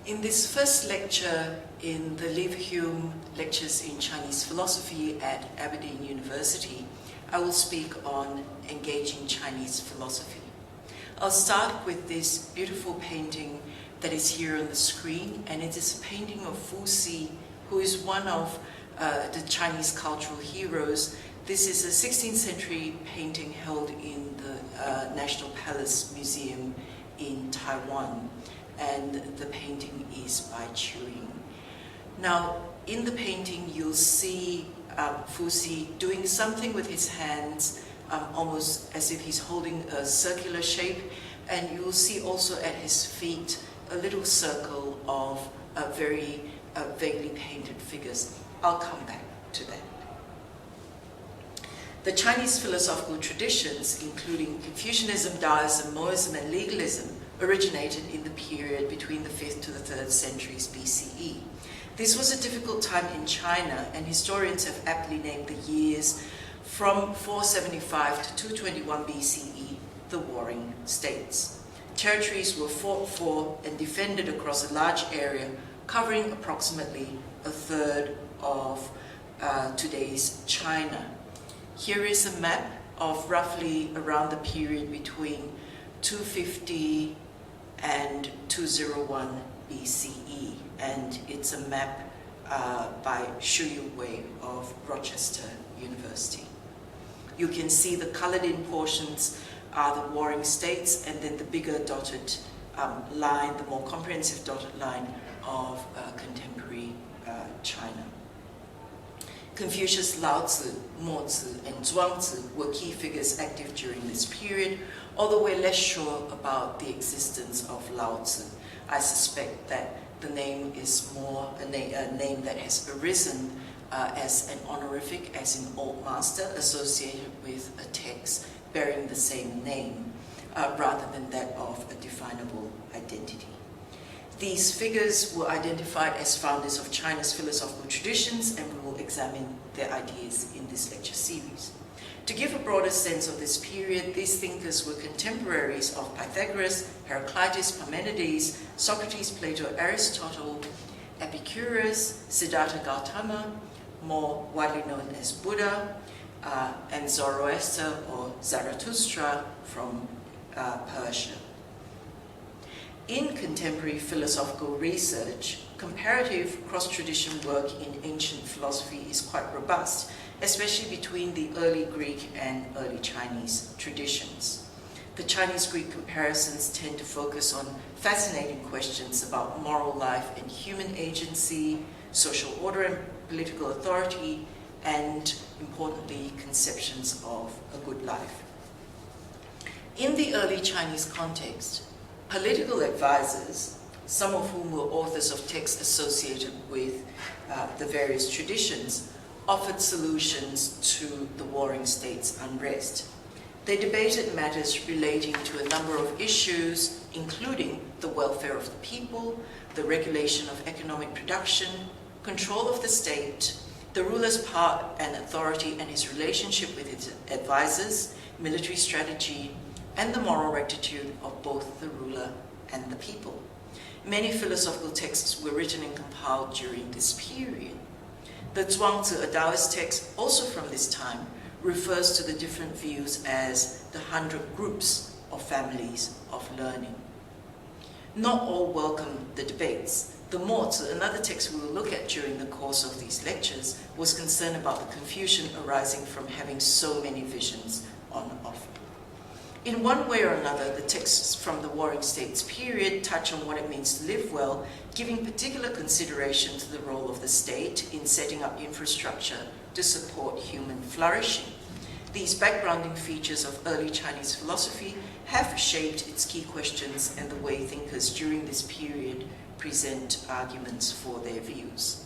In this first lecture in the Leverhulme Lectures in Chinese Philosophy at Aberdeen University, I will speak on engaging Chinese philosophy. I'll start with this beautiful painting that is here on the screen, and it is a painting of Fu Si, who is one of the Chinese cultural heroes. This is a 16th century painting held in the National Palace Museum in Taiwan, and the painting is by Chuing. Now, in the painting, you'll see Fu Si doing something with his hands, almost as if he's holding a circular shape, and you'll see also at his feet a little circle of very vaguely painted figures. I'll come back to that. The Chinese philosophical traditions, including Confucianism, Taoism, Mohism, and legalism, originated in the period between the 5th to the 3rd centuries BCE. This was a difficult time in China, and historians have aptly named the years from 475 to 221 BCE the Warring States. Territories were fought for and defended across a large area, covering approximately a third of today's China. Here is a map of roughly around the period between 250 and 201 BCE, and it's a map by Shu Yu Wei of Rochester University. You can see the colored-in portions are the warring states, and then the bigger dotted line, the more comprehensive dotted line of contemporary China. Confucius, Lao Tzu, Mo Tzu, and Zhuang Tzu were key figures active during this period, although we're less sure about the existence of Lao Tzu. I suspect that the name is more a name that has arisen as an honorific, as in Old Master, associated with a text bearing the same name, rather than that of a definable identity. These figures were identified as founders of China's philosophical traditions, and we will examine their ideas in this lecture series. To give a broader sense of this period, these thinkers were contemporaries of Pythagoras, Heraclitus, Parmenides, Socrates, Plato, Aristotle, Epicurus, Siddhartha Gautama, more widely known as Buddha, and Zoroaster or Zarathustra from Persia. In contemporary philosophical research, comparative cross-tradition work in ancient philosophy is quite robust, especially between the early Greek and early Chinese traditions. The Chinese-Greek comparisons tend to focus on fascinating questions about moral life and human agency, social order and political authority, and, importantly, conceptions of a good life. In the early Chinese context, political advisors, some of whom were authors of texts associated with the various traditions, offered solutions to the warring states' unrest. They debated matters relating to a number of issues, including the welfare of the people, the regulation of economic production, control of the state, the ruler's power and authority and his relationship with his advisors, military strategy, and the moral rectitude of both the ruler and the people. Many philosophical texts were written and compiled during this period. The Zhuang Tzu, a Taoist text also from this time, refers to the different views as the 100 groups or families of learning. Not all welcomed the debates. The Mo Tzu, another text we will look at during the course of these lectures, was concerned about the confusion arising from having so many visions on offer. In one way or another, the texts from the Warring States period touch on what it means to live well, giving particular consideration to the role of the state in setting up infrastructure to support human flourishing. These backgrounding features of early Chinese philosophy have shaped its key questions and the way thinkers during this period present arguments for their views.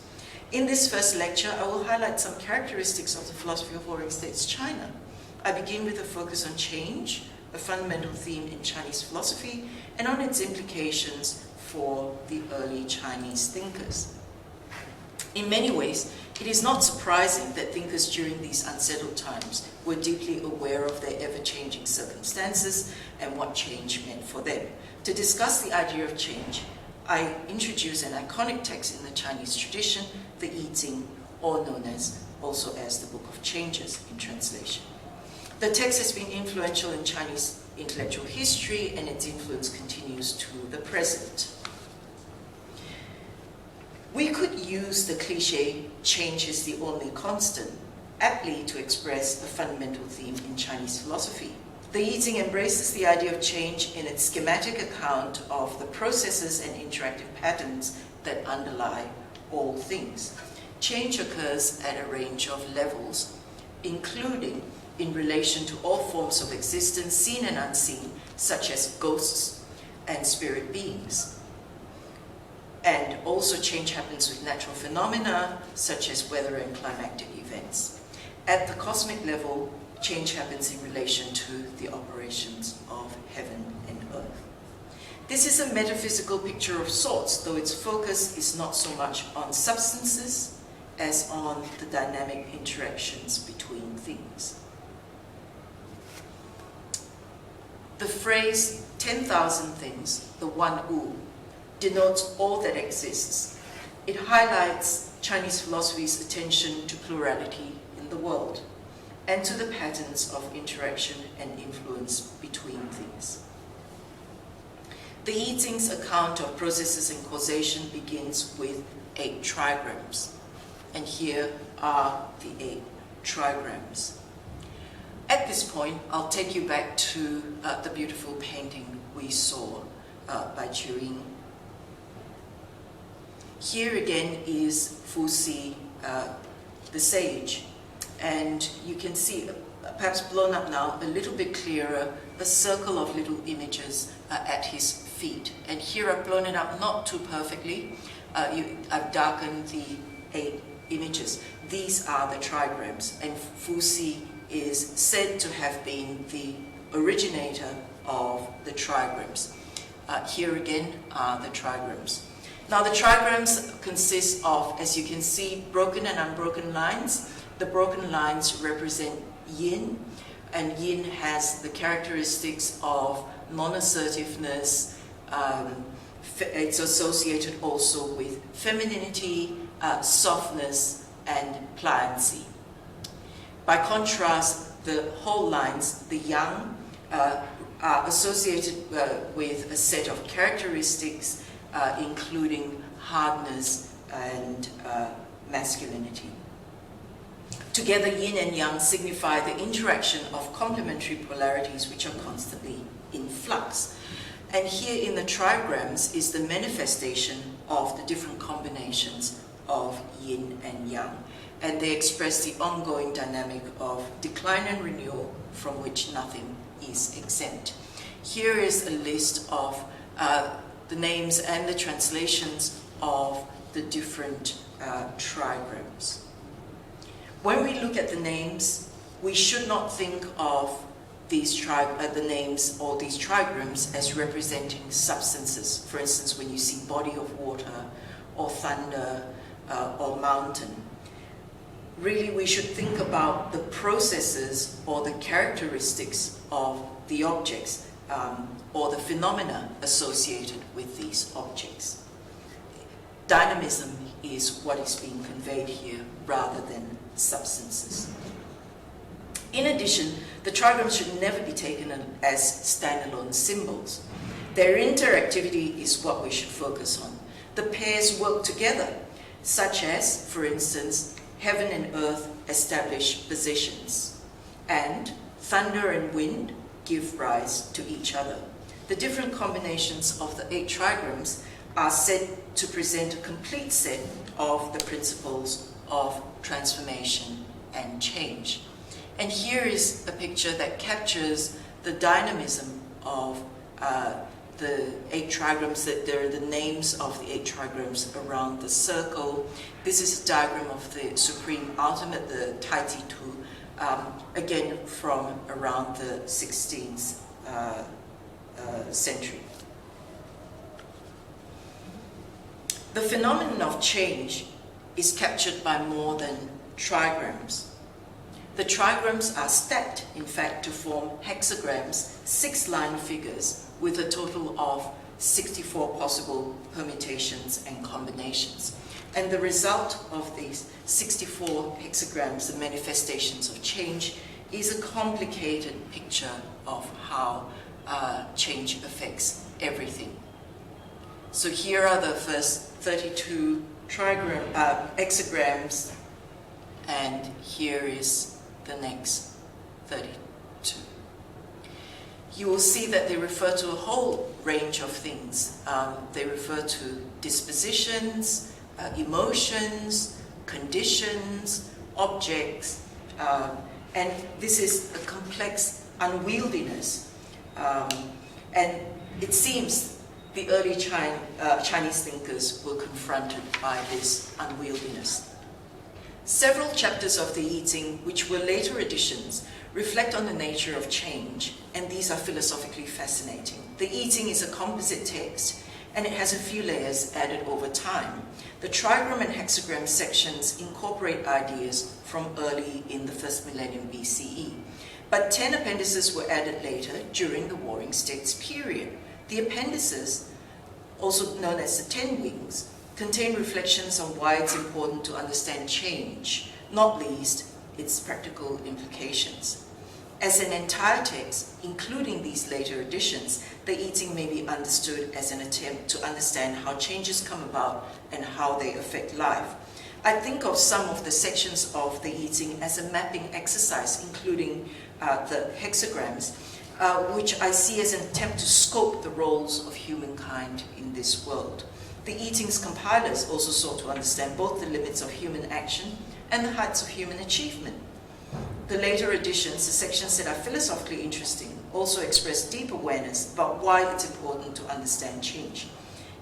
In this first lecture, I will highlight some characteristics of the philosophy of Warring States China. I begin with a focus on change, a fundamental theme in Chinese philosophy, and on its implications for the early Chinese thinkers. In many ways, it is not surprising that thinkers during these unsettled times were deeply aware of their ever-changing circumstances and what change meant for them. To discuss the idea of change, I introduce an iconic text in the Chinese tradition, the I Ching, or known as also as the Book of Changes in translation. The text has been influential in Chinese intellectual history, and its influence continues to the present. We could use the cliche, change is the only constant, aptly to express a fundamental theme in Chinese philosophy. The I Ching embraces the idea of change in its schematic account of the processes and interactive patterns that underlie all things. Change occurs at a range of levels, including in relation to all forms of existence, seen and unseen, such as ghosts and spirit beings. And also change happens with natural phenomena, such as weather and climatic events. At the cosmic level, change happens in relation to the operations of heaven and earth. This is a metaphysical picture of sorts, though its focus is not so much on substances as on the dynamic interactions between things. The phrase 10,000 things, the one Wu, denotes all that exists. It highlights Chinese philosophy's attention to plurality in the world and to the patterns of interaction and influence between things. The I Ching's account of processes and causation begins with 8 trigrams, and here are the 8 trigrams. At this point, I'll take you back to the beautiful painting we saw by Turing. Here again is Fu Si, the sage, and you can see, perhaps blown up now, a little bit clearer, a circle of little images at his feet. And here I've blown it up not too perfectly. I've darkened the 8 images. These are the trigrams, and Fu Si is said to have been the originator of the trigrams. Here again are the trigrams. Now the trigrams consist of, as you can see, broken and unbroken lines. The broken lines represent yin, and yin has the characteristics of non-assertiveness. It's associated also with femininity, softness, and pliancy. By contrast, the whole lines, the yang, are associated with a set of characteristics including hardness and masculinity. Together, yin and yang signify the interaction of complementary polarities which are constantly in flux. And here in the trigrams is the manifestation of the different combinations of yin and yang. And they express the ongoing dynamic of decline and renewal from which nothing is exempt. Here is a list of the names and the translations of the different trigrams. When we look at the names, we should not think of these the names or these trigrams as representing substances. For instance, when you see body of water or thunder or mountain, really we should think about the processes or the characteristics of the objects or the phenomena associated with these objects. Dynamism is what is being conveyed here rather than substances. In addition, the trigrams should never be taken as standalone symbols. Their interactivity is what we should focus on. The pairs work together, such as, for instance, heaven and earth establish positions, and thunder and wind give rise to each other. The different combinations of the 8 trigrams are said to present a complete set of the principles of transformation and change. And here is a picture that captures the dynamism of the 8 trigrams, that there are the names of the 8 trigrams around the circle. This is a diagram of the Supreme Ultimate, the Tai Chi Tu, again from around the 16th century. The phenomenon of change is captured by more than trigrams. The trigrams are stacked, in fact, to form hexagrams, 6-line figures with a total of 64 possible permutations and combinations. And the result of these 64 hexagrams, the manifestations of change, is a complicated picture of how change affects everything. So here are the first 32 hexagrams, and here is the next 32. You will see that they refer to a whole range of things. They refer to dispositions, emotions, conditions, objects, and this is a complex unwieldiness. And it seems the early Chinese thinkers were confronted by this unwieldiness. Several chapters of the I Ching, which were later editions, reflect on the nature of change, and these are philosophically fascinating. The I Ching is a composite text, and it has a few layers added over time. The trigram and hexagram sections incorporate ideas from early in the first millennium BCE, but 10 appendices were added later during the Warring States period. The appendices, also known as the 10 wings, contain reflections on why it's important to understand change, not least its practical implications. As an entire text, including these later additions, the I Ching may be understood as an attempt to understand how changes come about and how they affect life. I think of some of the sections of the I Ching as a mapping exercise, including the hexagrams, which I see as an attempt to scope the roles of humankind in this world. The I Ching's compilers also sought to understand both the limits of human action and the heights of human achievement. The later editions, the sections that are philosophically interesting, also express deep awareness about why it's important to understand change.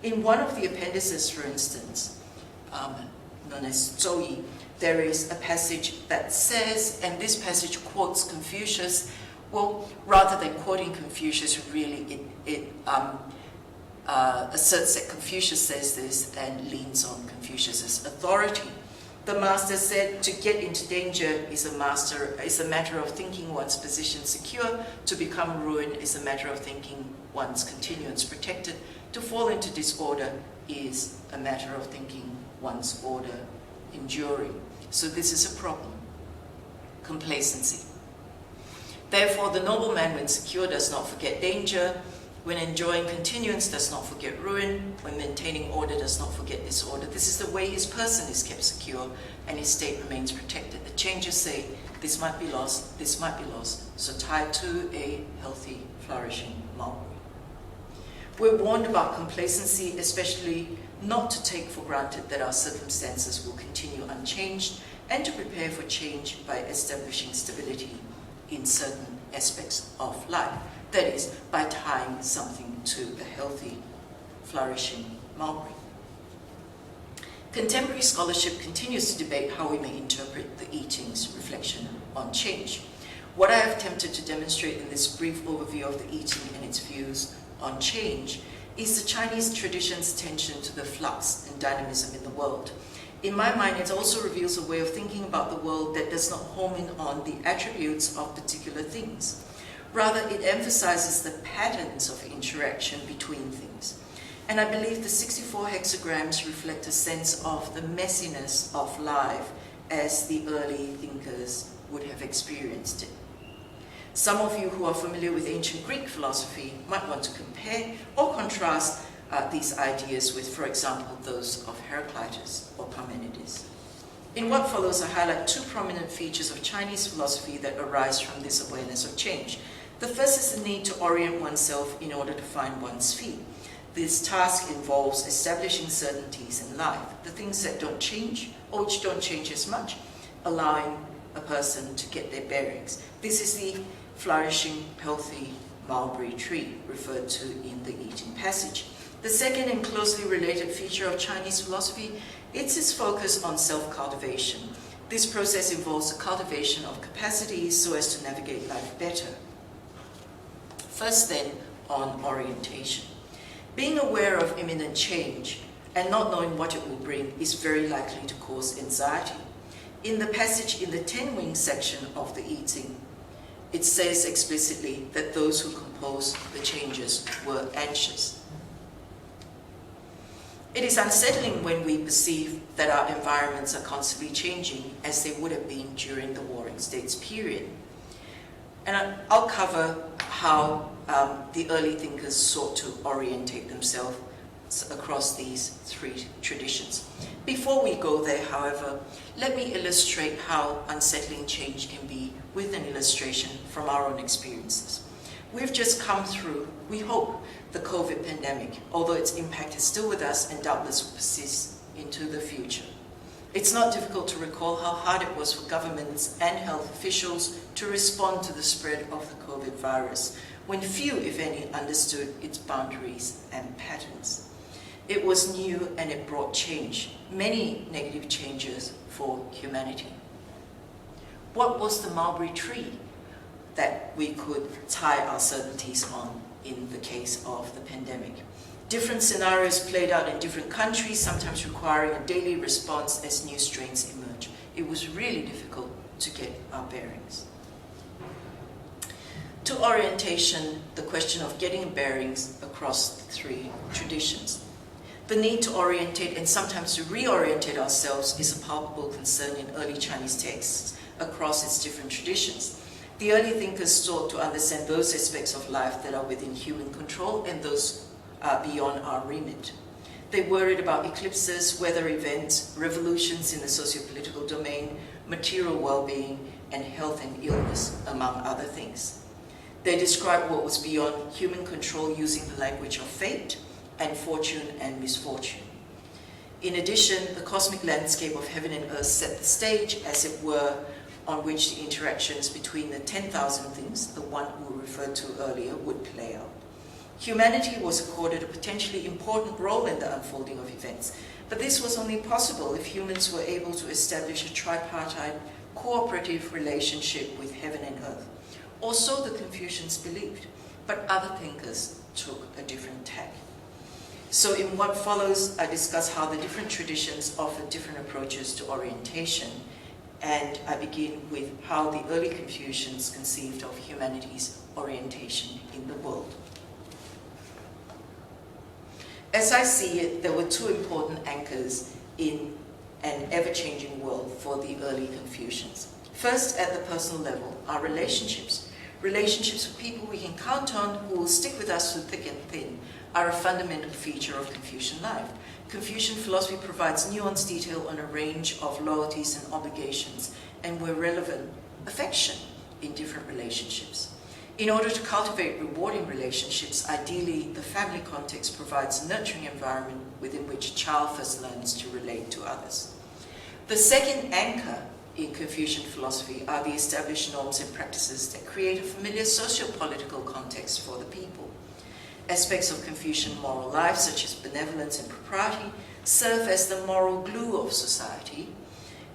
In one of the appendices, for instance, known as Zhouyi, there is a passage that says, and this passage quotes Confucius. Well, rather than quoting Confucius, really it asserts that Confucius says this and leans on Confucius's authority. The master said, to get into danger is a matter of thinking one's position secure. To become ruined is a matter of thinking one's continuance protected. To fall into disorder is a matter of thinking one's order enduring. So this is a problem. Complacency. Therefore, the nobleman, when secure, does not forget danger. When enjoying continuance, does not forget ruin. When maintaining order, does not forget disorder. This is the way his person is kept secure and his state remains protected. The changers say, this might be lost, this might be lost. So tied to a healthy, flourishing mulberry. We're warned about complacency, especially not to take for granted that our circumstances will continue unchanged, and to prepare for change by establishing stability in certain aspects of life. That is, by tying something to a healthy, flourishing mulberry. Contemporary scholarship continues to debate how we may interpret the I Ching's reflection on change. What I have attempted to demonstrate in this brief overview of the I Ching and its views on change is the Chinese tradition's attention to the flux and dynamism in the world. In my mind, it also reveals a way of thinking about the world that does not home in on the attributes of particular things. Rather, it emphasizes the patterns of interaction between things. And I believe the 64 hexagrams reflect a sense of the messiness of life as the early thinkers would have experienced it. Some of you who are familiar with ancient Greek philosophy might want to compare or contrast these ideas with, for example, those of Heraclitus or Parmenides. In what follows, I highlight two prominent features of Chinese philosophy that arise from this awareness of change. The first is the need to orient oneself in order to find one's feet. This task involves establishing certainties in life, the things that don't change or which don't change as much, allowing a person to get their bearings. This is the flourishing, healthy mulberry tree referred to in the I Ching passage. The second and closely related feature of Chinese philosophy is its focus on self-cultivation. This process involves the cultivation of capacities so as to navigate life better. First then, on orientation. Being aware of imminent change and not knowing what it will bring is very likely to cause anxiety. In the passage in the 10-wing section of the I Ching, it says explicitly that those who composed the changes were anxious. It is unsettling when we perceive that our environments are constantly changing, as they would have been during the Warring States period. And I'll cover how the early thinkers sought to orientate themselves across these three traditions. Before we go there, however, let me illustrate how unsettling change can be with an illustration from our own experiences. We've just come through, we hope, the COVID pandemic, although its impact is still with us and doubtless will persist into the future. It's not difficult to recall how hard it was for governments and health officials to respond to the spread of the COVID virus, when few, if any, understood its boundaries and patterns. It was new and it brought change, many negative changes for humanity. What was the mulberry tree that we could tie our certainties on in the case of the pandemic? Different scenarios played out in different countries, sometimes requiring a daily response as new strains emerge. It was really difficult to get our bearings. To orientation, the question of getting bearings across the three traditions. The need to orientate and sometimes to reorientate ourselves is a palpable concern in early Chinese texts across its different traditions. The early thinkers sought to understand those aspects of life that are within human control and those beyond our remit. They worried about eclipses, weather events, revolutions in the socio-political domain, material well-being, and health and illness, among other things. They described what was beyond human control using the language of fate and fortune and misfortune. In addition, the cosmic landscape of heaven and earth set the stage, as it were, on which the interactions between the 10,000 things, the one we referred to earlier, would play out. Humanity was accorded a potentially important role in the unfolding of events, but this was only possible if humans were able to establish a tripartite, cooperative relationship with heaven and earth. Or so the Confucians believed, but other thinkers took a different tack. So in what follows, I discuss how the different traditions offer different approaches to orientation, and I begin with how the early Confucians conceived of humanity's orientation in the world. As I see it, there were two important anchors in an ever-changing world for the early Confucians. First, at the personal level, our relationships. Relationships with people we can count on who will stick with us through thick and thin are a fundamental feature of Confucian life. Confucian philosophy provides nuanced detail on a range of loyalties and obligations, and where relevant, affection in different relationships. In order to cultivate rewarding relationships, ideally the family context provides a nurturing environment within which a child first learns to relate to others. The second anchor in Confucian philosophy are the established norms and practices that create a familiar socio-political context for the people. Aspects of Confucian moral life, such as benevolence and propriety, serve as the moral glue of society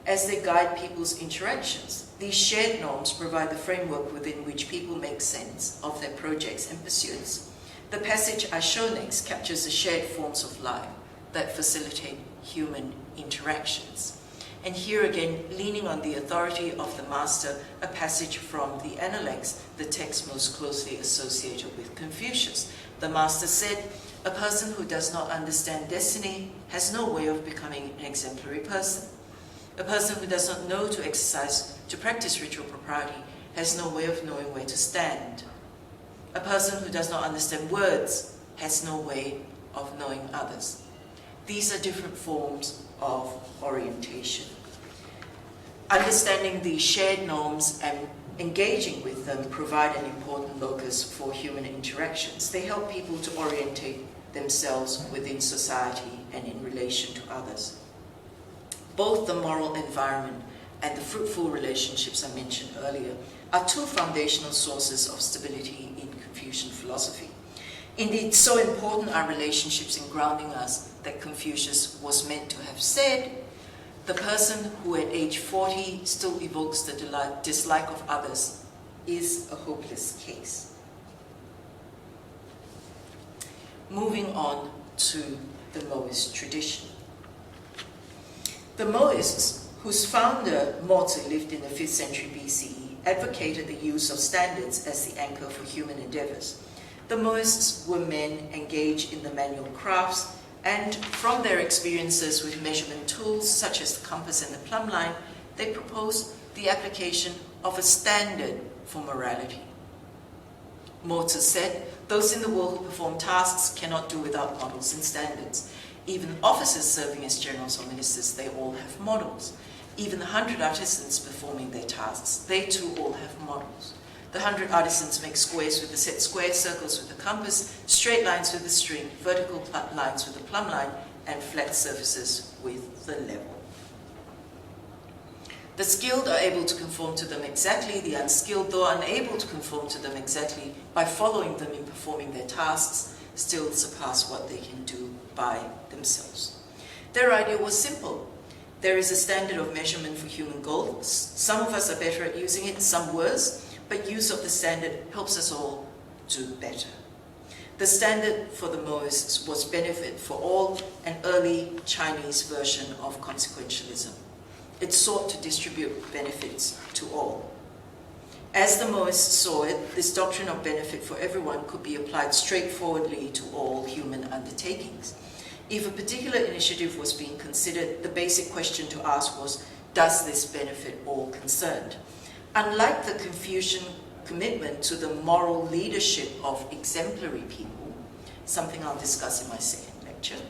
as they guide people's interactions. These shared norms provide the framework within which people make sense of their projects and pursuits. The passage I show next captures the shared forms of life that facilitate human interactions. And here again, leaning on the authority of the master, a passage from the Analects, the text most closely associated with Confucius. The master said, "A person who does not understand destiny has no way of becoming an exemplary person. A person who does not know to practice ritual propriety has no way of knowing where to stand. A person who does not understand words has no way of knowing others." These are different forms of orientation. Understanding these shared norms and engaging with them provide an important locus for human interactions. They help people to orientate themselves within society and in relation to others. Both the moral environment and the fruitful relationships I mentioned earlier are two foundational sources of stability in Confucian philosophy. Indeed, so important are relationships in grounding us that Confucius was meant to have said, "The person who at age 40 still evokes the dislike of others is a hopeless case." Moving on to the Moist tradition. The Moists, whose founder Mozi lived in the 5th century BCE, advocated the use of standards as the anchor for human endeavors. The Moists were men engaged in the manual crafts And from their experiences with measurement tools, such as the compass and the plumb line, they propose the application of a standard for morality. Mozi said, those in the world who perform tasks cannot do without models and standards. Even officers serving as generals or ministers, they all have models. Even the 100 artisans performing their tasks, they too all have models. The 100 artisans make squares with the set square, circles with the compass, straight lines with the string, vertical lines with the plumb line, and flat surfaces with the level. The skilled are able to conform to them exactly, the unskilled, though unable to conform to them exactly by following them in performing their tasks, still surpass what they can do by themselves. Their idea was simple. There is a standard of measurement for human goals. Some of us are better at using it, some worse, but use of the standard helps us all do better. The standard for the Mohists was benefit for all, an early Chinese version of consequentialism. It sought to distribute benefits to all. As the Mohists saw it, this doctrine of benefit for everyone could be applied straightforwardly to all human undertakings. If a particular initiative was being considered, the basic question to ask was, does this benefit all concerned? Unlike the Confucian commitment to the moral leadership of exemplary people, something I'll discuss in my second lecture,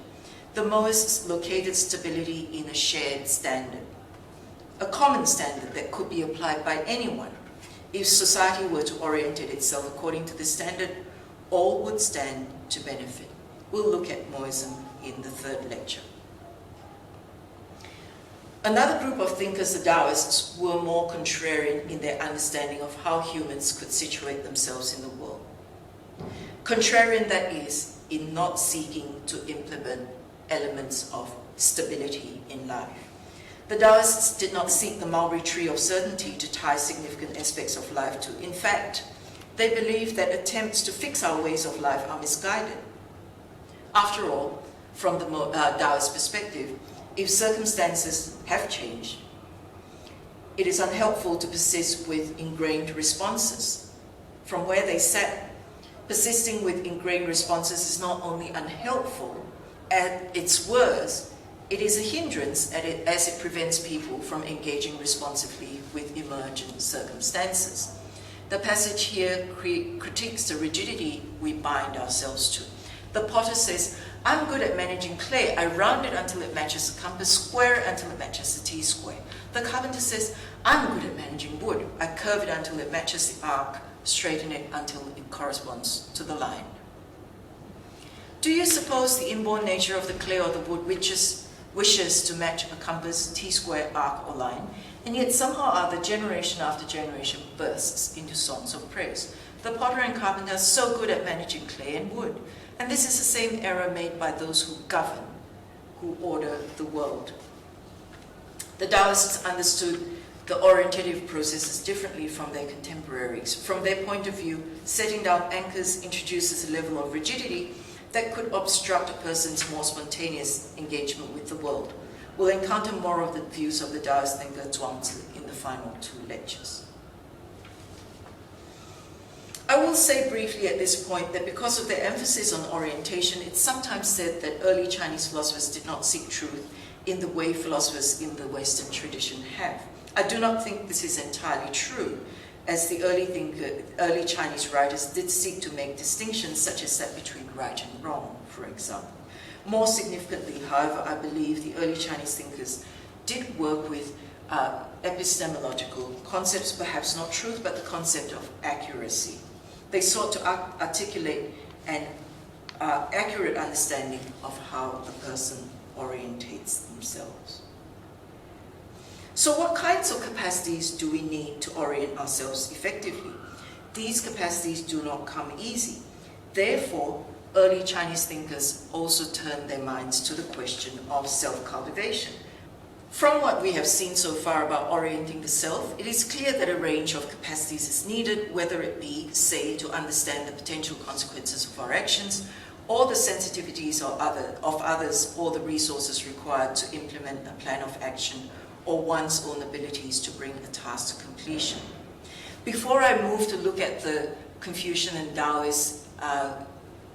the Mohists located stability in a shared standard, a common standard that could be applied by anyone. If society were to orientate itself according to this standard, all would stand to benefit. We'll look at Mohism in the third lecture. Another group of thinkers, the Taoists, were more contrarian in their understanding of how humans could situate themselves in the world. Contrarian, that is, in not seeking to implement elements of stability in life. The Taoists did not seek the mulberry tree of certainty to tie significant aspects of life to. In fact, they believed that attempts to fix our ways of life are misguided. After all, from the Taoist perspective, if circumstances have changed, it is unhelpful to persist with ingrained responses. From where they sat, persisting with ingrained responses is not only unhelpful, at its worst, it is a hindrance as it prevents people from engaging responsively with emergent circumstances. The passage here critiques the rigidity we bind ourselves to. The potter says, I'm good at managing clay. I round it until it matches the compass, square it until it matches the T-square. The carpenter says, I'm good at managing wood. I curve it until it matches the arc, straighten it until it corresponds to the line. Do you suppose the inborn nature of the clay or the wood wishes to match a compass, T-square, arc, or line, and yet somehow or other, generation after generation bursts into songs of praise? The potter and carpenter are so good at managing clay and wood. And this is the same error made by those who govern, who order the world. The Taoists understood the orientative processes differently from their contemporaries. From their point of view, setting down anchors introduces a level of rigidity that could obstruct a person's more spontaneous engagement with the world. We'll encounter more of the views of the Taoist thinker Zhuangzi in the final two lectures. I will say briefly at this point that because of their emphasis on orientation, it's sometimes said that early Chinese philosophers did not seek truth in the way philosophers in the Western tradition have. I do not think this is entirely true, as the early Chinese writers did seek to make distinctions such as that between right and wrong, for example. More significantly, however, I believe the early Chinese thinkers did work with epistemological concepts, perhaps not truth, but the concept of accuracy. They sought to articulate an accurate understanding of how a person orientates themselves. So what kinds of capacities do we need to orient ourselves effectively? These capacities do not come easy. Therefore, early Chinese thinkers also turned their minds to the question of self-cultivation. From what we have seen so far about orienting the self, it is clear that a range of capacities is needed, whether it be, say, to understand the potential consequences of our actions, or the sensitivities of others, or the resources required to implement a plan of action, or one's own abilities to bring a task to completion. Before I move to look at the Confucian and Taoist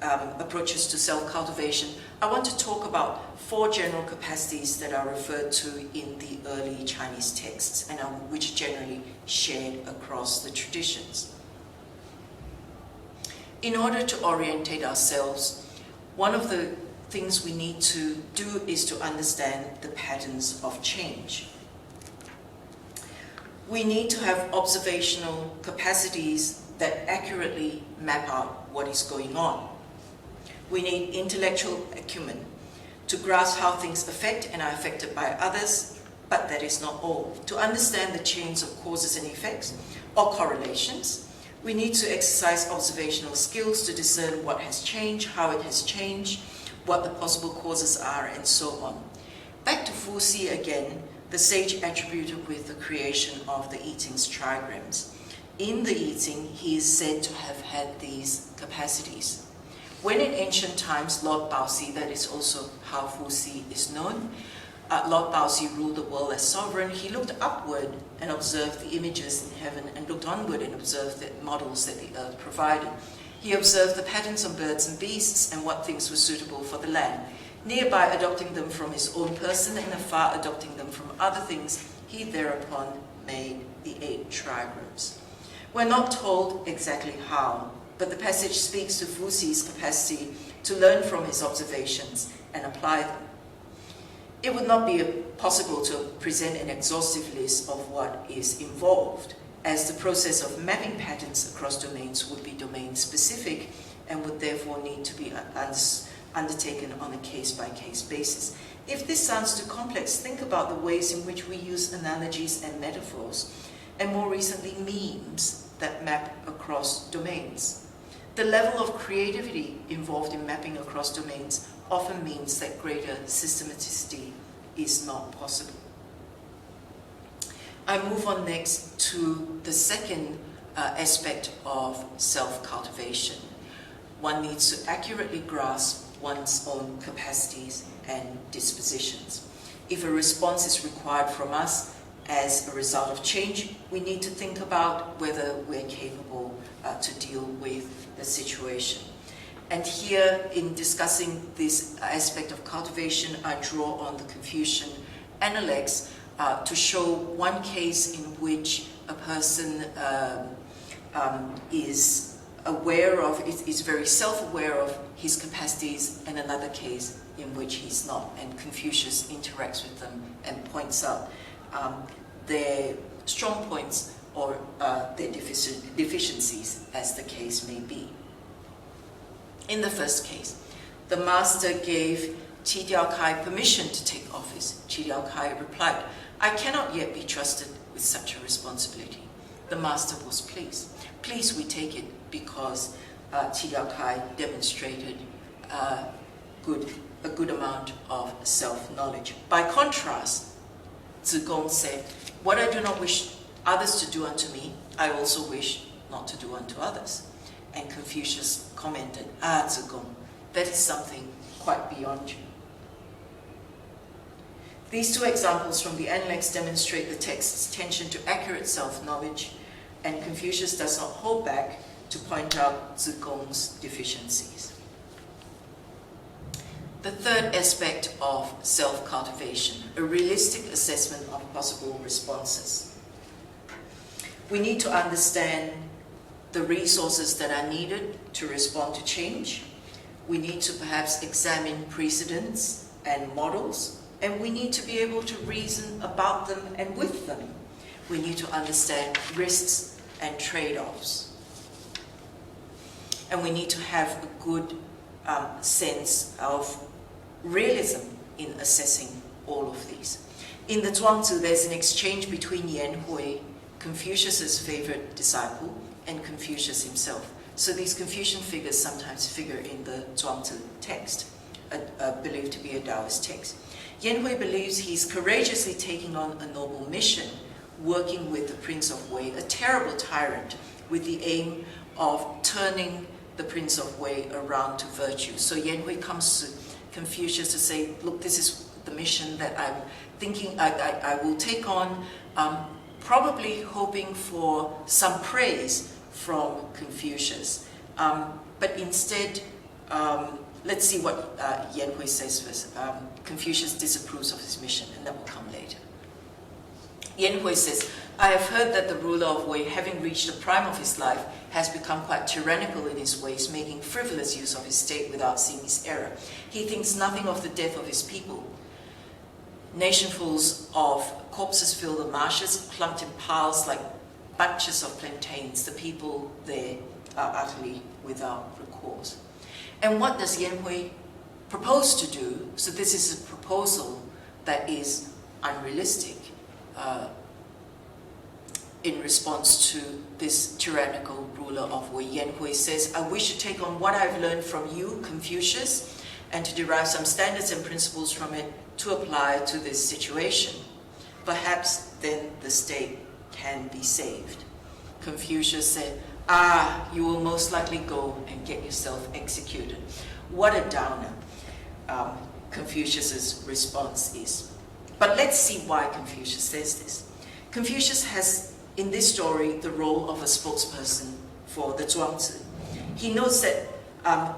approaches to self-cultivation, I want to talk about 4 general capacities that are referred to in the early Chinese texts and which are generally shared across the traditions. In order to orientate ourselves, one of the things we need to do is to understand the patterns of change. We need to have observational capacities that accurately map out what is going on. We need intellectual acumen to grasp how things affect and are affected by others, but that is not all. To understand the chains of causes and effects or correlations, we need to exercise observational skills to discern what has changed, how it has changed, what the possible causes are, and so on. Back to Fu Si again, the sage attributed with the creation of the I Ching's trigrams. In the I Ching, he is said to have had these capacities. When in ancient times, Lord Baozi, that is also how Fu Si is known, Lord Baozi ruled the world as sovereign, he looked upward and observed the images in heaven and looked onward and observed the models that the earth provided. He observed the patterns of birds and beasts and what things were suitable for the land. Nearby adopting them from his own person and afar adopting them from other things, he thereupon made the 8 trigrams. We're not told exactly how, but the passage speaks to Fu Si's capacity to learn from his observations and apply them. It would not be possible to present an exhaustive list of what is involved, as the process of mapping patterns across domains would be domain-specific and would therefore need to be undertaken on a case-by-case basis. If this sounds too complex, think about the ways in which we use analogies and metaphors, and more recently memes that map across domains. The level of creativity involved in mapping across domains often means that greater systematicity is not possible. I move on next to the second aspect of self-cultivation. One needs to accurately grasp one's own capacities and dispositions. If a response is required from us as a result of change, we need to think about whether we're capable to deal with the situation. And here, in discussing this aspect of cultivation, I draw on the Confucian Analects to show one case in which a person is aware of, is very self-aware of his capacities, and another case in which he's not. And Confucius interacts with them and points out their strong points or their deficiencies, as the case may be. In the first case, the master gave Qi Diao Kai permission to take office. Qi Diao Kai replied, "I cannot yet be trusted with such a responsibility." The master was pleased. Please, we take it because Qi Diao Kai demonstrated a good amount of self-knowledge. By contrast, Zigong said, "What I do not wish others to do unto me, I also wish not to do unto others." And Confucius commented, Zigong, that is something quite beyond you. These 2 examples from the Analects demonstrate the text's attention to accurate self-knowledge, and Confucius does not hold back to point out Zigong's deficiencies. The third aspect of self-cultivation, a realistic assessment of possible responses. We need to understand the resources that are needed to respond to change. We need to perhaps examine precedents and models, and we need to be able to reason about them and with them. We need to understand risks and trade-offs. And we need to have a good sense of realism in assessing all of these. In the Zhuangzi, there's an exchange between Yan Hui, Confucius's favorite disciple, and Confucius himself. So these Confucian figures sometimes figure in the Zhuangzi text, believed to be a Taoist text. Yan Hui believes he's courageously taking on a noble mission, working with the Prince of Wei, a terrible tyrant, with the aim of turning the Prince of Wei around to virtue. So Yan Hui comes to Confucius to say, look, this is the mission that I'm thinking I will take on, probably hoping for some praise from Confucius, but instead let's see what Yan Hui says first. Confucius disapproves of his mission, and that will come later. Yan Hui says, I have heard that the ruler of Wei, having reached the prime of his life, has become quite tyrannical in his ways, making frivolous use of his state without seeing his error. He thinks nothing of the death of his people. Nationfuls of corpses fill the marshes, clumped in piles like bunches of plantains. The people there are utterly without recourse. And what does Yan Hui propose to do? So this is a proposal that is unrealistic in response to this tyrannical ruler of Wei. Yan Hui says, I wish to take on what I've learned from you, Confucius, and to derive some standards and principles from it to apply to this situation. Perhaps then the state can be saved. Confucius said, you will most likely go and get yourself executed. What a downer Confucius's response is. But let's see why Confucius says this. Confucius has, in this story, the role of a spokesperson for the Zhuangzi. He notes that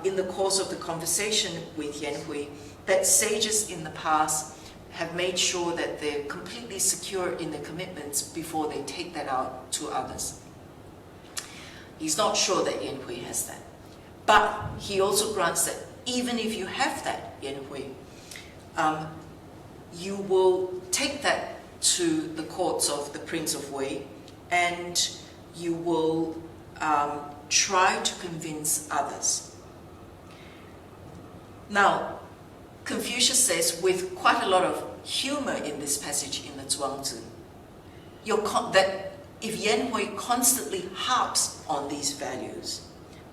in the course of the conversation with Yan Hui, that sages in the past have made sure that they're completely secure in their commitments before they take that out to others. He's not sure that Yan Hui has that. But he also grants that even if you have that, Yan Hui, you will take that to the courts of the Prince of Wei, and you will try to convince others. Now, Confucius says, with quite a lot of humor in this passage in the Zhuangzi, that if Yan Hui constantly harps on these values,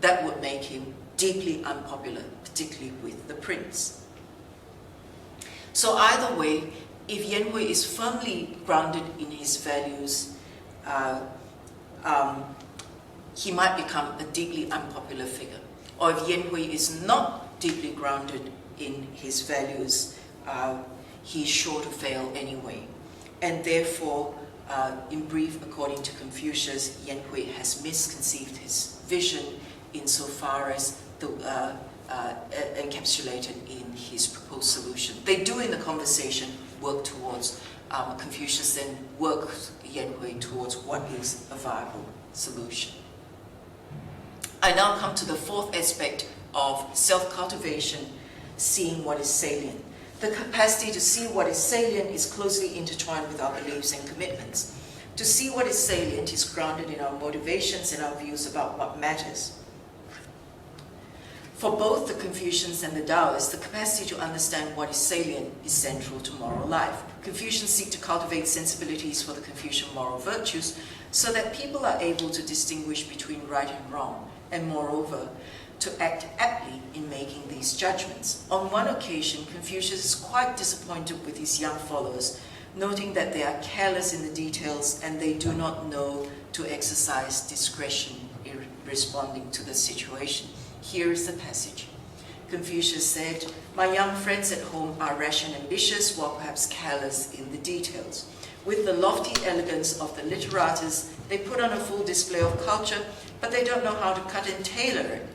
that would make him deeply unpopular, particularly with the prince. So either way, if Yan Hui is firmly grounded in his values, he might become a deeply unpopular figure. Or if Yan Hui is not deeply grounded in his values, he's sure to fail anyway. And therefore, in brief, according to Confucius, Yan Hui has misconceived his vision insofar as encapsulated in his proposed solution. They do in the conversation work towards, Confucius then works Yan Hui towards what is a viable solution. I now come to the fourth aspect of self-cultivation, seeing what is salient. The capacity to see what is salient is closely intertwined with our beliefs and commitments. To see what is salient is grounded in our motivations and our views about what matters. For both the Confucians and the Taoists, the capacity to understand what is salient is central to moral life. Confucians seek to cultivate sensibilities for the Confucian moral virtues so that people are able to distinguish between right and wrong, and moreover, to act aptly in making these judgments. On one occasion, Confucius is quite disappointed with his young followers, noting that they are careless in the details and they do not know to exercise discretion in responding to the situation. Here is the passage. Confucius said, "My young friends at home are rash and ambitious, while perhaps careless in the details. With the lofty elegance of the literatus, they put on a full display of culture, but they don't know how to cut and tailor it."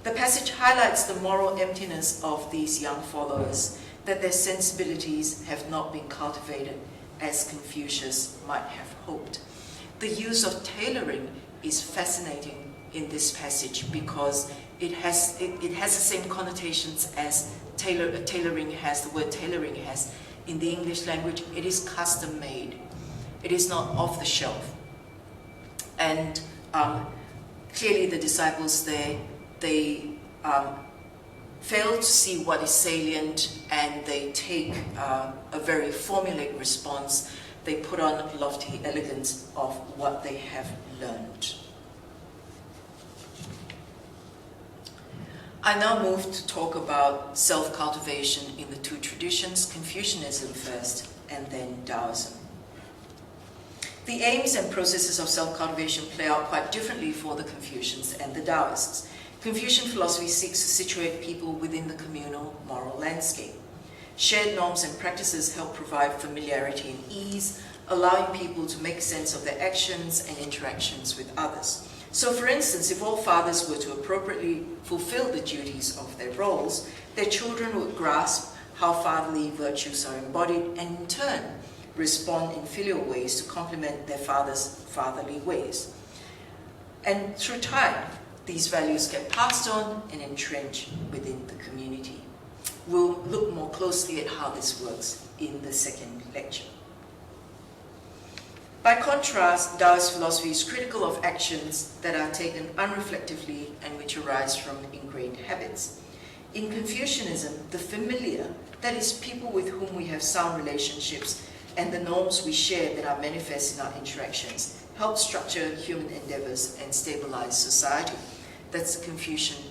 The passage highlights the moral emptiness of these young followers, that their sensibilities have not been cultivated as Confucius might have hoped. The use of tailoring is fascinating in this passage because it has the same connotations as tailoring has, the word tailoring has in the English language. It is custom made. It is not off the shelf. And clearly the disciples there, they fail to see what is salient, and they take a very formulaic response. They put on lofty elegance of what they have learned. I now move to talk about self-cultivation in the two traditions, Confucianism first, and then Taoism. The aims and processes of self-cultivation play out quite differently for the Confucians and the Taoists. Confucian philosophy seeks to situate people within the communal moral landscape. Shared norms and practices help provide familiarity and ease, allowing people to make sense of their actions and interactions with others. So for instance, if all fathers were to appropriately fulfill the duties of their roles, their children would grasp how fatherly virtues are embodied and in turn respond in filial ways to complement their father's fatherly ways. And through time, these values get passed on and entrenched within the community. We'll look more closely at how this works in the second lecture. By contrast, Taoist philosophy is critical of actions that are taken unreflectively and which arise from ingrained habits. In Confucianism, the familiar, that is, people with whom we have sound relationships, and the norms we share that are manifest in our interactions, help structure human endeavors and stabilize society. That's the Confucian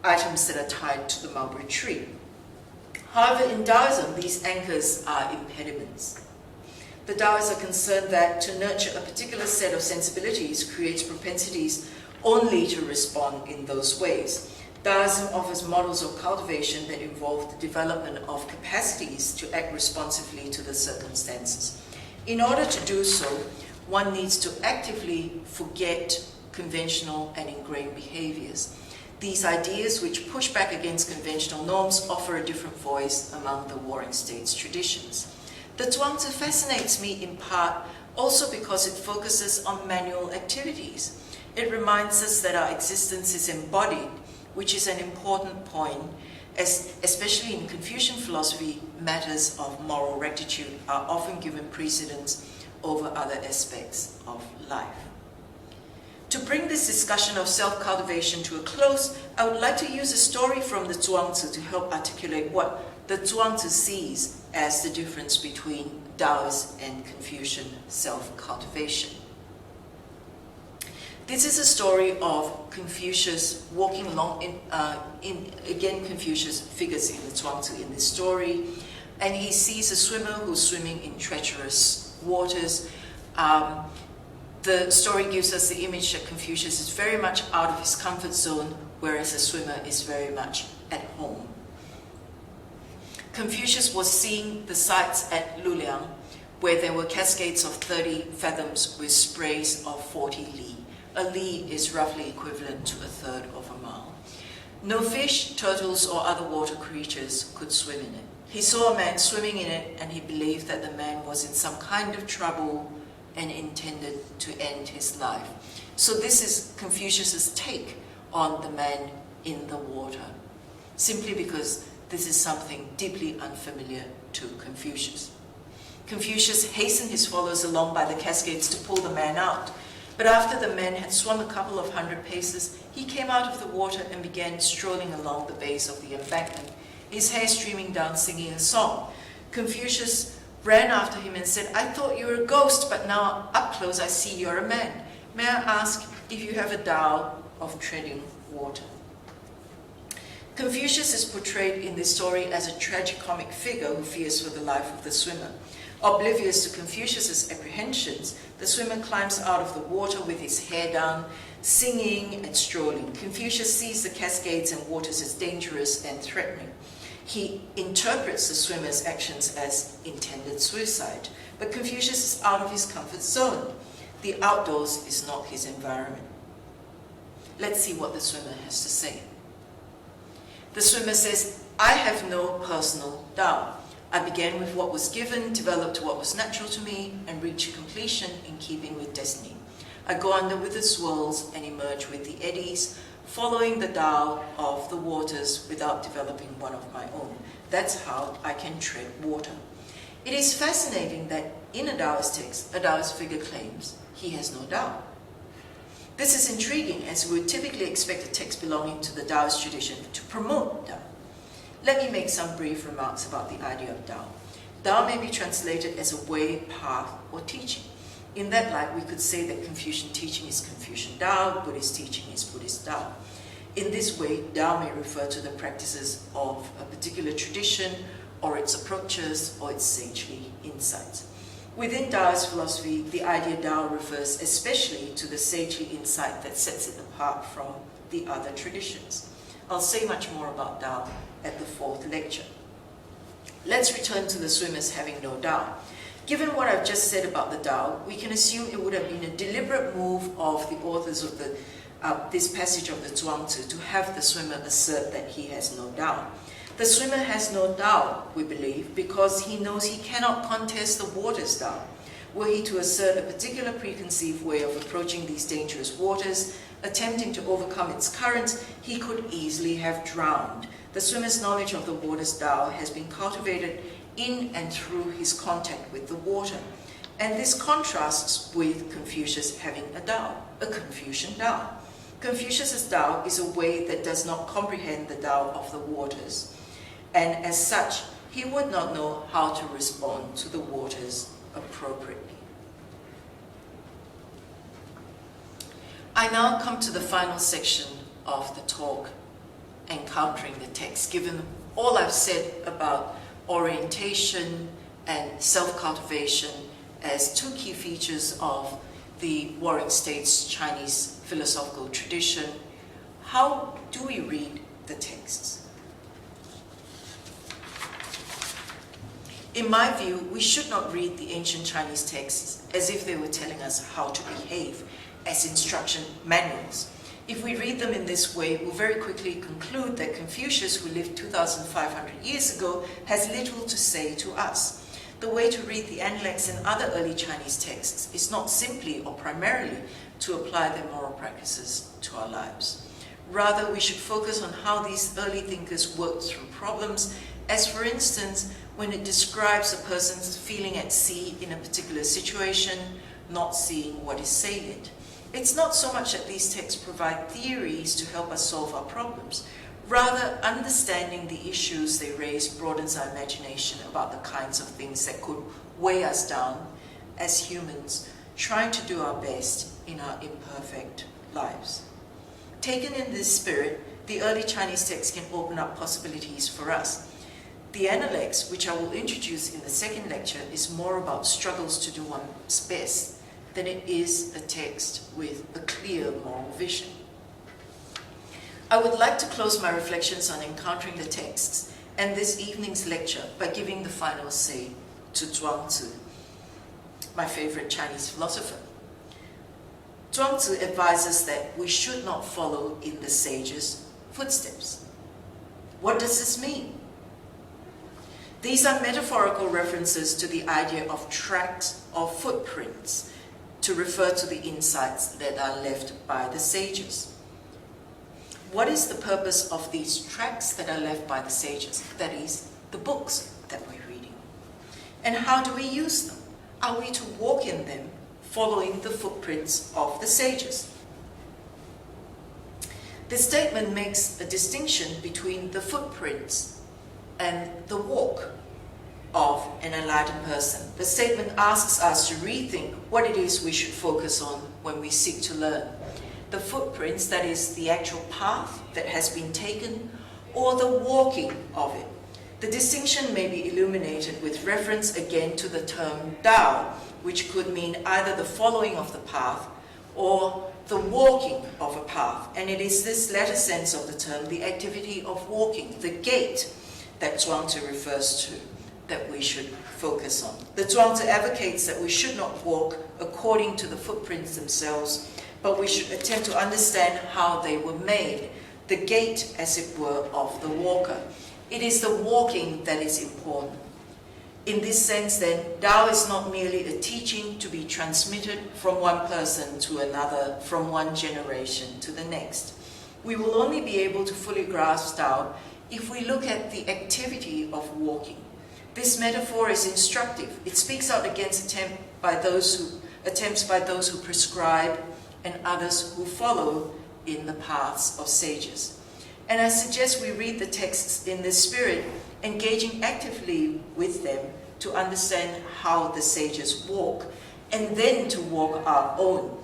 items that are tied to the mulberry tree. However, in Taoism, these anchors are impediments. The Taoists are concerned that to nurture a particular set of sensibilities creates propensities only to respond in those ways. Taoism offers models of cultivation that involve the development of capacities to act responsively to the circumstances. In order to do so, one needs to actively forget conventional and ingrained behaviors. These ideas, which push back against conventional norms, offer a different voice among the warring states' traditions. The Zhuangzi fascinates me in part also because it focuses on manual activities. It reminds us that our existence is embodied, which is an important point, as especially in Confucian philosophy, matters of moral rectitude are often given precedence over other aspects of life. To bring this discussion of self-cultivation to a close, I would like to use a story from the Zhuangzi to help articulate what the Zhuangzi sees as the difference between Taoist and Confucian self-cultivation. This is a story of Confucius walking along again Confucius figures in the Zhuangzi in this story, and he sees a swimmer who's swimming in treacherous waters. The story gives us the image that Confucius is very much out of his comfort zone, whereas the swimmer is very much at home. Confucius was seeing the sights at Luliang, where there were cascades of 30 fathoms with sprays of 40 li. A li is roughly equivalent to a third of a mile. No fish, turtles, or other water creatures could swim in it. He saw a man swimming in it, and he believed that the man was in some kind of trouble and intended to end his life. So this is Confucius's take on the man in the water, simply because this is something deeply unfamiliar to Confucius. Confucius hastened his followers along by the cascades to pull the man out. But after the man had swum a couple of 100 paces, he came out of the water and began strolling along the base of the embankment, his hair streaming down, singing a song. Confucius ran after him and said, "I thought you were a ghost, but now up close I see you're a man. May I ask if you have a Tao of treading water?" Confucius is portrayed in this story as a tragicomic figure who fears for the life of the swimmer. Oblivious to Confucius's apprehensions, the swimmer climbs out of the water with his hair down, singing and strolling. Confucius sees the cascades and waters as dangerous and threatening. He interprets the swimmer's actions as intended suicide, but Confucius is out of his comfort zone. The outdoors is not his environment. Let's see what the swimmer has to say. The swimmer says, "I have no personal Tao. I began with what was given, developed what was natural to me, and reached completion in keeping with destiny. I go under with the swirls and emerge with the eddies, following the Tao of the waters without developing one of my own. That's how I can tread water." It is fascinating that in a Taoist text, a Taoist figure claims he has no Tao. This is intriguing, as we would typically expect a text belonging to the Taoist tradition to promote Tao. Let me make some brief remarks about the idea of Tao. Tao may be translated as a way, path, or teaching. In that light, we could say that Confucian teaching is Confucian Tao, Buddhist teaching is Buddhist Tao. In this way, Tao may refer to the practices of a particular tradition, or its approaches, or its sagely insights. Within Taoist philosophy, the idea Tao refers especially to the sagely insight that sets it apart from the other traditions. I'll say much more about Tao at the fourth lecture. Let's return to the swimmers having no Tao. Given what I've just said about the Tao, we can assume it would have been a deliberate move of the authors of this passage of the Zhuangzi to have the swimmer assert that he has no Tao. The swimmer has no Tao, we believe, because he knows he cannot contest the water's Tao. Were he to assert a particular preconceived way of approaching these dangerous waters, attempting to overcome its currents, he could easily have drowned. The swimmer's knowledge of the water's Tao has been cultivated in and through his contact with the water. And this contrasts with Confucius having a Tao, a Confucian Tao. Confucius's Tao is a way that does not comprehend the Tao of the waters. And as such, he would not know how to respond to the waters appropriately. I now come to the final section of the talk, encountering the text. Given all I've said about orientation and self-cultivation as two key features of the Warring States Chinese philosophical tradition, how do we read the texts? In my view, we should not read the ancient Chinese texts as if they were telling us how to behave, as instruction manuals. If we read them in this way, we'll very quickly conclude that Confucius, who lived 2,500 years ago, has little to say to us. The way to read the Analects and other early Chinese texts is not simply or primarily to apply their moral practices to our lives. Rather, we should focus on how these early thinkers worked through problems, as for instance, when it describes a person's feeling at sea in a particular situation, not seeing what is salient. It's not so much that these texts provide theories to help us solve our problems. Rather, understanding the issues they raise broadens our imagination about the kinds of things that could weigh us down as humans, trying to do our best in our imperfect lives. Taken in this spirit, the early Chinese texts can open up possibilities for us. The Analects, which I will introduce in the second lecture, is more about struggles to do one's best than it is a text with a clear moral vision. I would like to close my reflections on encountering the texts and this evening's lecture by giving the final say to Zhuangzi, my favorite Chinese philosopher. Zhuangzi advises that we should not follow in the sage's footsteps. What does this mean? These are metaphorical references to the idea of tracks or footprints to refer to the insights that are left by the sages. What is the purpose of these tracks that are left by the sages? That is, the books that we're reading. And how do we use them? Are we to walk in them, following the footprints of the sages? This statement makes a distinction between the footprints and the walk of an enlightened person. The statement asks us to rethink what it is we should focus on when we seek to learn. The footprints, that is, the actual path that has been taken, or the walking of it. The distinction may be illuminated with reference again to the term Tao, which could mean either the following of the path or the walking of a path. And it is this latter sense of the term, the activity of walking, the gait, that Zhuangzi refers to, that we should focus on. The Zhuangzi advocates that we should not walk according to the footprints themselves, but we should attempt to understand how they were made, the gait, as it were, of the walker. It is the walking that is important. In this sense, then, Tao is not merely a teaching to be transmitted from one person to another, from one generation to the next. We will only be able to fully grasp Tao if we look at the activity of walking. This metaphor is instructive. It speaks out against attempts by those who prescribe and others who follow in the paths of sages. And I suggest we read the texts in this spirit, engaging actively with them to understand how the sages walk, and then to walk our own.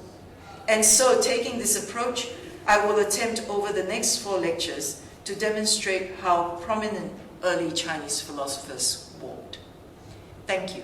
And so, taking this approach, I will attempt over the next 4 lectures to demonstrate how prominent early Chinese philosophers walked. Thank you.